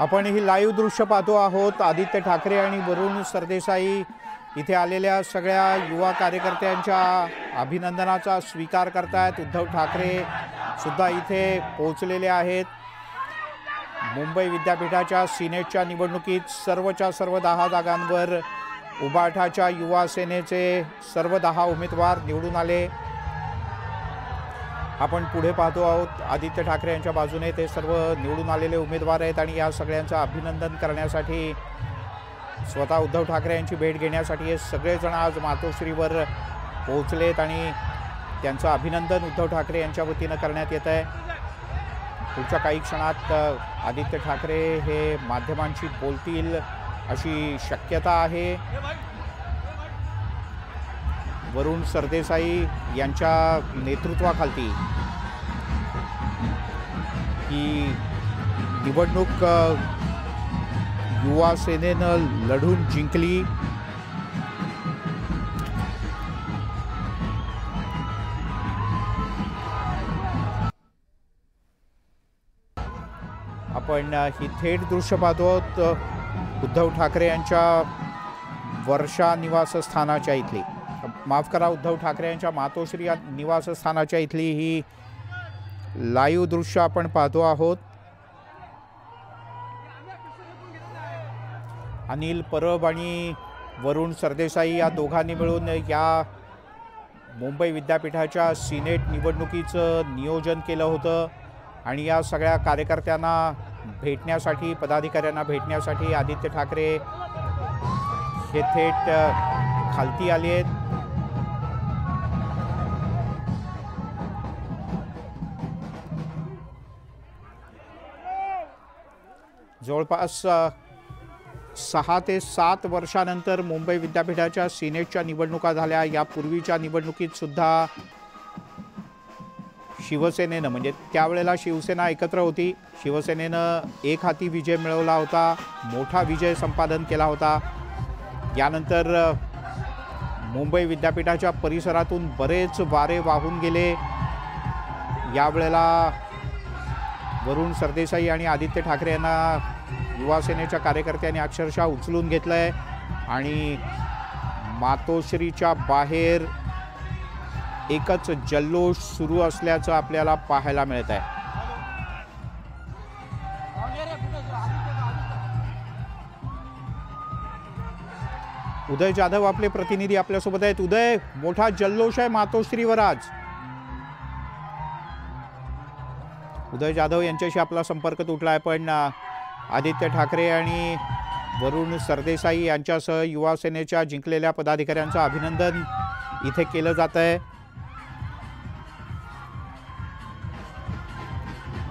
आपण ही लाईव्ह दृश्य पाहतो आहोत। आदित्य ठाकरे आणि वरुण सरदेसाई इथे आलेल्या सगळ्या युवा कार्यकर्त्यांच्या अभिनंदनाचा स्वीकार करतायत। उद्धव ठाकरे सुद्धा इथे पोहोचलेले आहेत। मुंबई विद्यापीठाच्या सिनेटच्या निवडणुकीत सर्वच्या सर्व 10 जागांवर उभाठाच्या युवा सेनेचे सर्व 10 उमेदवार निवडून आले। आपण पुढे पाहतो आहोत। आदित्य ठाकरे यांच्या बाजूने ते सर्व निवडून आलेले उमेदवार आहेत आणि या सगळ्यांचं अभिनंदन करण्यासाठी स्वतः उद्धव ठाकरे यांची भेट घेण्यासाठी हे सगळेजण आज मातोश्रीवर पोहोचलेत आणि त्यांचं अभिनंदन उद्धव ठाकरे यांच्या वतीनं करण्यात येत आहे। पुढच्या काही क्षणात आदित्य ठाकरे हे माध्यमांशी बोलतील अशी शक्यता आहे। वरुण सरदेसाई यांच्या नेतृत्वाखाली ही निवडणूक युवा सेनेनं लढून जिंकली। आपण ही थेट दृश्य पाहतो आहोत उद्धव ठाकरे यांच्या वर्षा निवासस्थानाच्या इथली, माफ करा, उद्धव ठाकरे यांच्या मातोश्री निवासस्थानाच्या इथली ही लाईव्ह दृश्य आपण पाहतो आहोत। अनिल परब आणि वरुण सरदेसाई या दोघांनी मिळून या मुंबई विद्यापीठाच्या सिनेट निवडणुकीचं नियोजन केलं होतं आणि या सगळ्या कार्यकर्त्यांना भेटण्यासाठी, पदाधिकाऱ्यांना भेटण्यासाठी आदित्य ठाकरे हे थेट खालती आले आहेत। जवळपास 6 ते 7 वर्षानंतर मुंबई विद्यापीठाच्या सिनेटच्या निवडणुका झाल्या। यापूर्वीच्या निवडणुकीत सुद्धा शिवसेनेनं, म्हणजे त्यावेळेला शिवसेना एकत्र होती, शिवसेनेनं एक हाती विजय मिळवला होता, मोठा विजय संपादन केला होता। यानंतर मुंबई विद्यापीठाच्या परिसरातून बरेच वारे वाहून गेले। यावेळेला वरुण सरदेसाई आणि आदित्य ठाकरे यांना युवा सेनेच्या कार्यकर्त्यांनी अक्षरशः उचलून घेतलंय आणि मातोश्रीच्या बाहेर एकच जल्लोष सुरू असल्याचं आपल्याला पाहायला मिळत आहे। उदय जाधव आपले प्रतिनिधी आपल्यासोबत आहेत। उदय, मोठा जल्लोष आहे मातोश्रीवर आज। उदय जाधव यांच्याशी आपला संपर्क तुटला आहे, पण आदित्य ठाकरे आणि वरुण सरदेसाई यांच्यासह युवा सेनेच्या जिंकलेल्या पदाधिकाऱ्यांचं अभिनंदन इथे केलं जात आहे।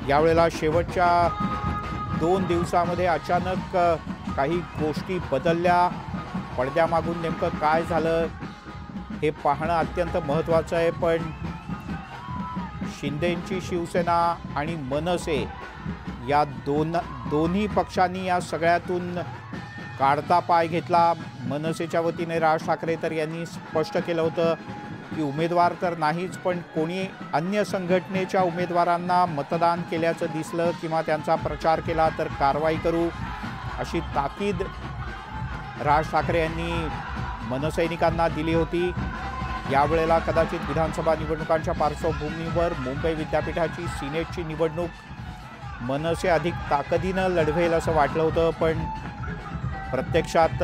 यावेळेला शेवटच्या 2 दिवसामध्ये अचानक काही गोष्टी बदलल्या। पडद्यामागून नेमकं काय झालं हे पाहणं अत्यंत महत्त्वाचं आहे, पण शिंदेंची शिवसेना आणि मनसे या दोन्ही पक्षांनी या सगळ्यातून काढता पाय घेतला। मनसेच्या वतीने राज ठाकरे तर यांनी स्पष्ट केलं होतं की उमेदवार तर नाहीच, पण कोणी अन्य संघटनेच्या उमेदवारांना मतदान केल्याचं दिसलं किंवा त्यांचा प्रचार केला तर कारवाई करू, अशी ताकीद राज ठाकरे यांनी मनसैनिकांना दिली होती। यावेळेला कदाचित विधानसभा निवडणुकांच्या पार्श्वभूमीवर मुंबई विद्यापीठाची सिनेटची निवडणूक मनसे अधिक ताकदीनं लढवेल असं वाटलं होतं, पण प्रत्यक्षात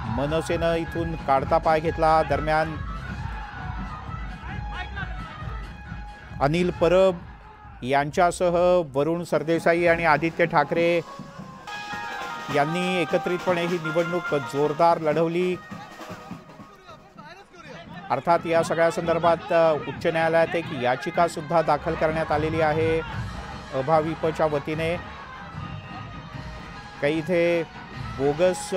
मनसेनं इथून काढता पाय घेतला। दरम्यान अनिल परब यांच्यासह वरुण सरदेसाई आणि आदित्य ठाकरे यांनी एकत्रितपणे ही निवडणूक जोरदार लढवली। अर्थात या सगळ्या संदर्भात उच्च न्यायालयात एक याचिका सुद्धा दाखल करण्यात आलेली आहे अभाविपच्या वतीने। काही इथे बोगस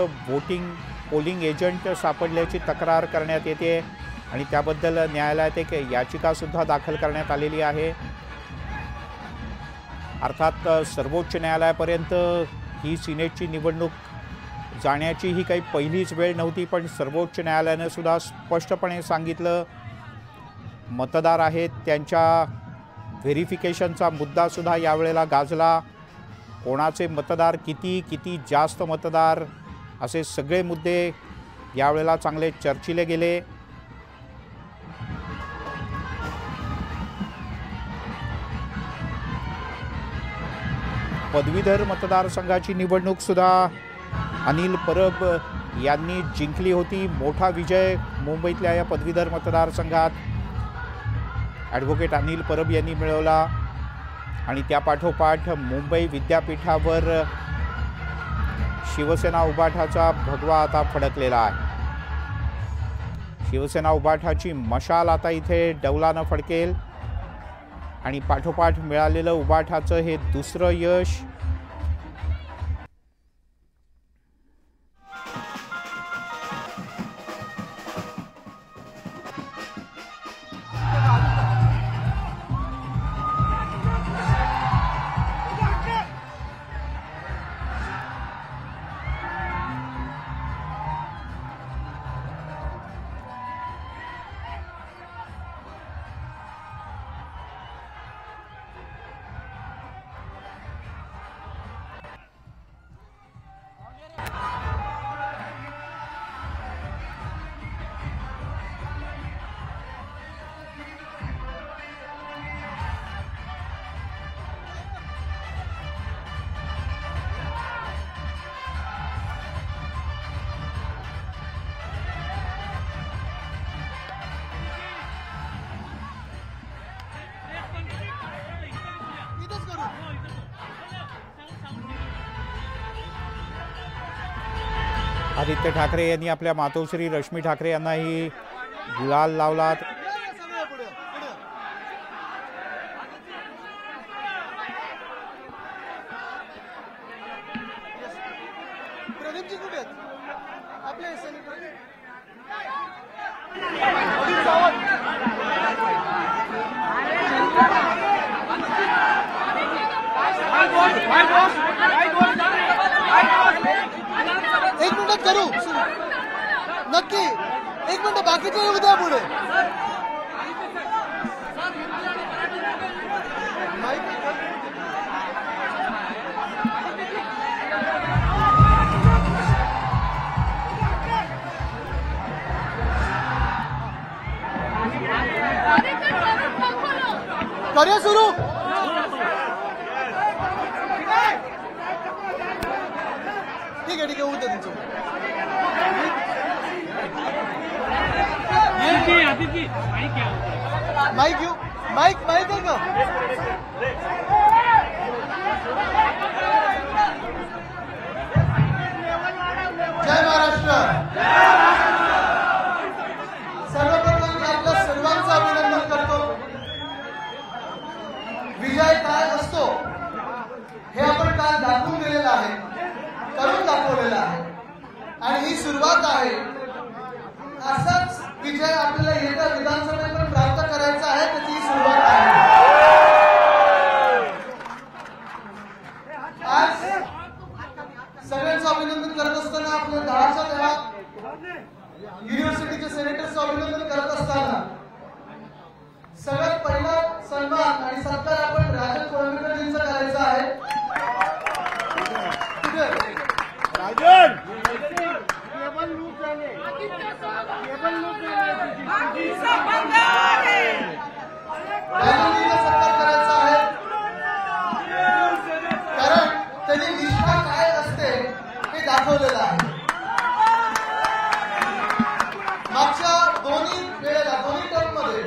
पोलिंग एजंट सापडल्याची तक्रार करण्यात येते आणि त्याबद्दल न्यायालयात एक याचिका सुद्धा दाखल करण्यात आलेली आहे। अर्थात सर्वोच्च न्यायालयापर्यंत ही सिनेटची निवडणूक जाण्याची ही काही पहिलीच वेळ नव्हती, पण सर्वोच्च न्यायालयाने सुद्धा स्पष्टपणे सांगितलं मतदार आहेत त्यांच्या व्हेरिफिकेशनचा मुद्दा सुद्धा यावेळेला गाजला। कोणाचे मतदार किती जास्त मतदार असे सगळे मुद्दे यावेळेला चांगले चर्चिले गेले। पदवीधर मतदारसंघाची निवडणूक सुद्धा अनिल परब यांनी जिंकली होती। मोठा विजय मुंबईतल्या या पदवीधर मतदारसंघात ॲडव्होकेट अनिल परब यांनी मिळवला आणि त्या पाठोपाठ मुंबई विद्यापीठावर शिवसेना उभाठाचा भगवा आता फडकलेला आहे। शिवसेना उभाठाची मशाल आता इथे डौलानं फडकेल आणि पाठोपाठ मिळालेलं उभाठाचं हे दुसरं यश। आदित्य ठाकरे यांनी आपल्या मातोश्री रश्मी ठाकरे यांनाही गुलाल लावला। एक मिनिट करू नक्की, एक मिनिट बाकीचे उद्या पुढे करूया सुरू। ठीक आहे उद्या तुमचं माइक घेऊ। माइक आहे का? जय महाराष्ट्र। सर्वप्रथम मी आपल्या सर्वांचं अभिनंदन करतो। विजय काय असतो हे आपण काल दाखवून दिलेलं आहे, करून दाखवलेला आहे आणि ही सुरुवात आहे। असाच विजय आपल्याला येत्या विधानसभेत पण प्राप्त करायचा आहे, त्याची सुरुवात आहे। आज सगळ्यांचं अभिनंदन करत असताना आपल्या 10च्या 10 युनिव्हर्सिटीचे सेनेटर्सचं अभिनंदन करत असताना सगळ्यात पहिला सन्मान आणि सत्कार आपण राजन कोळंबेकरजींचा करायचा आहे। राजन सत्कार करायचा आहे, कारण त्यांनी निष्ठा काय असते हे दाखवलेलं आहे। मागच्या दोन्ही टर्म मध्ये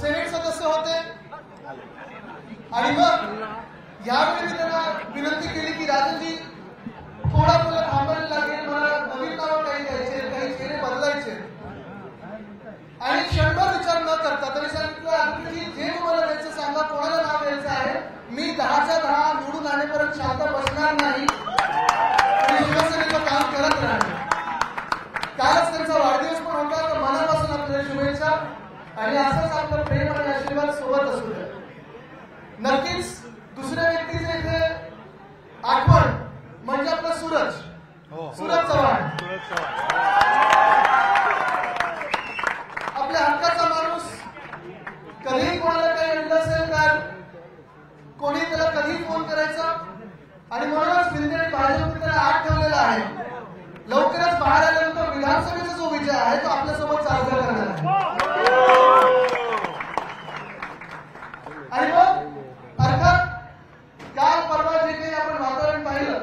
सेनेट सदस्य होते आणि मग यावेळी त्यांना विनंती केली की राजनजी थोडा मला थांबायला लागेल, मला नवीन नावं काही द्यायचे, काही चेहरे बदलायचे आणि क्षणभर विचार न करता त्यांनी सांगितलं की जे तुम्हाला द्यायचं सांगा, कोणाला नाव द्यायचं आहे, मी 10च्या 10 निवडून आणेपर्यंत शांत बसणार नाही आणि शिवसेनेचं काम करत राहणार। कालच त्यांचा वाढदिवस पण होता, तर मनापासून आपल्याला शुभेच्छा आणि असंच आपलं प्रेम आणि आशीर्वाद सोबत असू द्या। नक्कीच दुसऱ्या व्यक्तीचे इथे आठवण म्हणजे आपला सूरज चव्हाण, आपल्या हक्काचा माणूस। कधीही कोणाला काही अडलं असेल तर कोणी त्याला कधीही फोन करायचा आहे लवकरच बाहेर आल्यानंतर विधानसभेचा जो विजय आहे तो आपल्यासोबत साजरा करणार आहे. आणि मग अर्थात काल परवा जे काही आपण वातावरण पाहिलं,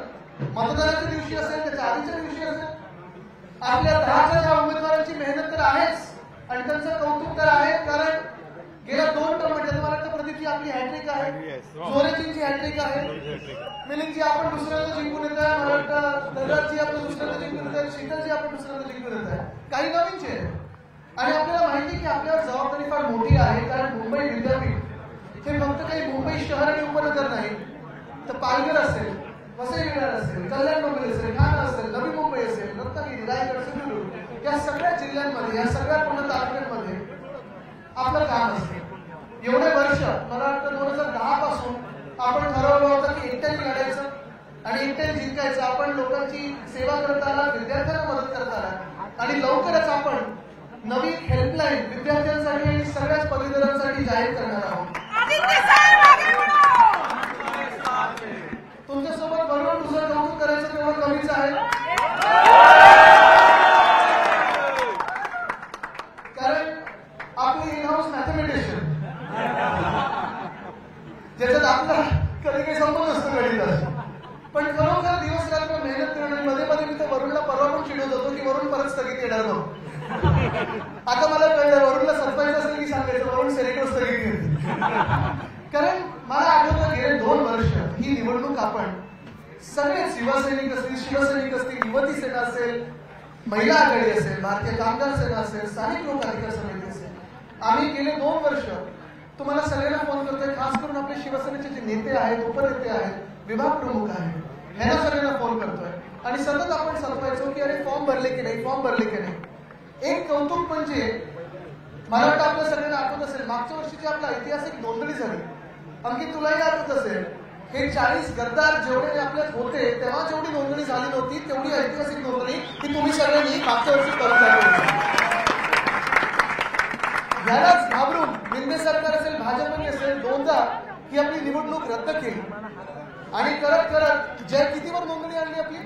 मतदानाच्या दिवशी असेल त्याच्या आधीच्या दिवशी असेल, आपल्या 10 उमेदवारांची मेहनत तर आहेच आणि त्यांचं कौतुक तर आहे. कारण गेल्या 2 टर्ममध्ये मला वाटतं प्रदीपची आपली हॅट्रिक आहे, जोरेजींची हॅट्रिक आहे, मिलिंदजी आपण दुसऱ्यांदा जिंकून येत आहे, मला वाटतं धनराजजी आपण दुसऱ्यांदा जिंकून येत आहे, शीतलजी आपण दुसऱ्यांदा जिंकून येत आहे, काही नवीनचे आहे. आणि आपल्याला माहिती की आपल्यावर जबाबदारी फार मोठी आहे. कारण मुंबई विद्यापीठ हे फक्त काही मुंबई शहर आणि उपनगर नाही, तर पालघर असेल, वसई विरार असेल, कल्याण डोंबिवली असेल, ठाणे असेल, नवी मुंबई असेल, रत्नागिरी, रायगड, सिंधुदुर्ग या सगळ्या जिल्ह्यांमध्ये, या सगळ्या पूर्ण तालुक्यांमध्ये आपलं काम असते. एवढे वर्ष मला वाटतं 2010 पासून आपण ठरवलं होतं की एकट्याने लढायचं आणि एकट्याने जिंकायचं. आपण लोकांची सेवा करत आला, विद्यार्थ्यांना मदत करत आला आणि लवकरच आपण नवी हेल्पलाईन विद्यार्थ्यांसाठी आणि सगळ्याच पदवीधरांसाठी जाहीर करणार आहोत. तुमच्यासोबत बरोबर तुझं कौतुक करायचं तेवढं कमीच आहे. कारण आपले इन हाऊस मॅथमॅटिशियन ज्याच्यात आपला कधी काही संबंध नसतो गणिताचा, पण खरोखर दिवस रात्र मेहनत करणे. मध्ये मध्ये मी तर वरुणला परवा पण चिडवत होतो की वरुण परत स्थगित येणार नको. आता मला कळलं वरुणला सरपायचं असेल की सांगायचं वरुण सेनेटर स्थगित येते. कारण मला आठवतं गेले 2 वर्ष ही निवडणूक आपण सगळे शिवसैनिक असतील, शिवसैनिक असतील, युवती सेना असेल, महिला आघाडी असेल, भारतीय कामगार सेना असेल, स्थानिक लोक अधिकार समिती असेल, आम्ही गेले 2 वर्ष तुम्हाला सगळ्यांना फोन करतोय. खास करून आपले शिवसेनेचे जे नेते आहेत, उपनेते आहेत, विभाग प्रमुख आहेत, ह्यांना सगळ्यांना फोन करतोय आणि सतत आपण सरपायचो की अरे फॉर्म भरले की नाही, फॉर्म भरले की नाही. एक कौतुक म्हणजे मला वाटतं आपल्या सगळ्यांना आठवत असेल, मागच्या वर्षीची आपला ऐतिहासिक नोंदणी झाली. अंकित तुलाही आठवत असेल, हे 40 गद्दार जेवढे आपल्यात होते तेव्हा जेवढी नोंदणी झाली नव्हती तेवढी ऐतिहासिक नोंदणी ही तुम्ही सगळ्यांनी मागच्या वर्षी करून झाली. यालाच घाबरून शिंदे सरकार असेल, भाजपने असेल, 2दा ही आपली निवडणूक रद्द केली आणि करत करत जय कितीवर नोंदणी आणली आपली